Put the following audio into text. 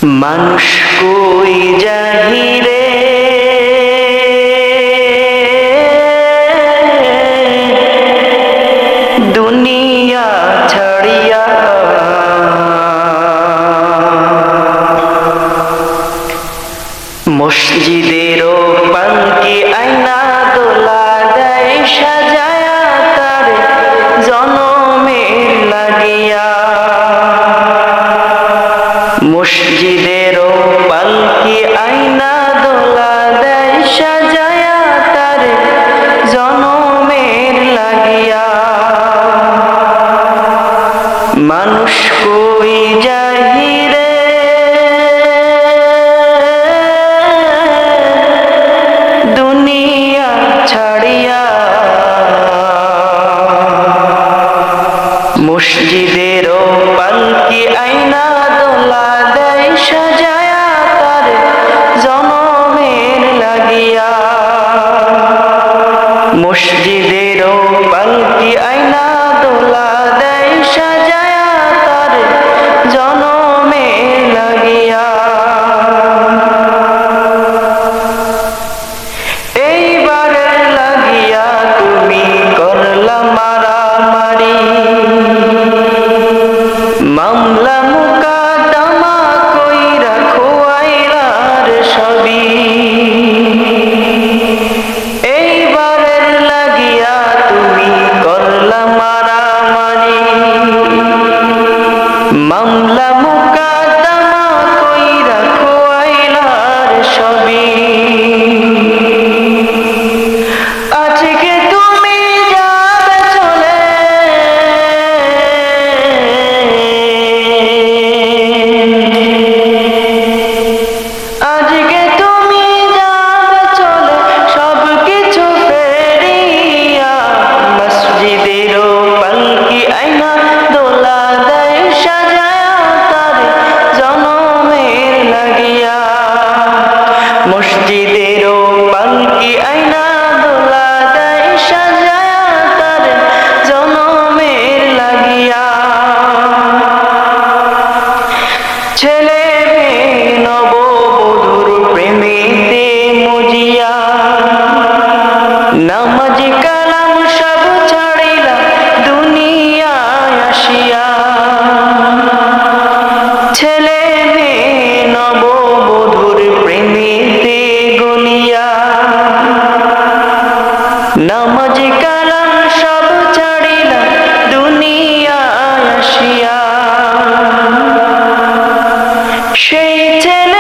মানুষ কই যাহি রে, দুনিয়া ছাড়িয়া। মসজিদেরও পালকি আয়না দোলা দেয় সাজায়া তার জনমের লাগিয়া। মসজিদেরও পালকি আয়না দোলা দেয় সাজায়া তার জনমের লাগিয়া। মানুষ কই যাহি রে, দুনিয়া ছাড়িয়া। মসজিদেরও পালকি আয়না দোলা দেয় সাজায়া তার জনমের লাগিয়া। মসজিদেরও পালকি আয়না দোলা দেয় সাজায়া তার জনমের লাগিয়া। এইবারের লাগিয়া তুমি করলা মারামারি, মামলা মুকাদ্দমা কইরা খোয়াইলার সবই। এইবারের লাগিয়া তুমি করলা মারামারি, মামলা মুকাদ্দমা কইরা খোয়াইলার সবই। আজকে তুমি যাবে চলে, আজকে তুমি যাবে চলে সব কিছু ফেরিয়া। মসজিদেরও পালকি আয়না দোলা দেয় সাজায়া তার জনমের লাগিয়া। মসজিদেরও পালকি আয়না দোলা দেয় সাজায়া তার জনমের লাগিয়া। ছেলে মেয়ে নববধূর প্রেমেতে মজিয়া, নামাজ কালাম সব ছাড়িলা দুনিয়ায় আসিয়া। ছেলে মেয়ে নববধূর প্রেমেতে গলিয়া, নামাজ কালাম সব ছাড়িলা দুনিয়ায় আসিয়া। সেই ছেলে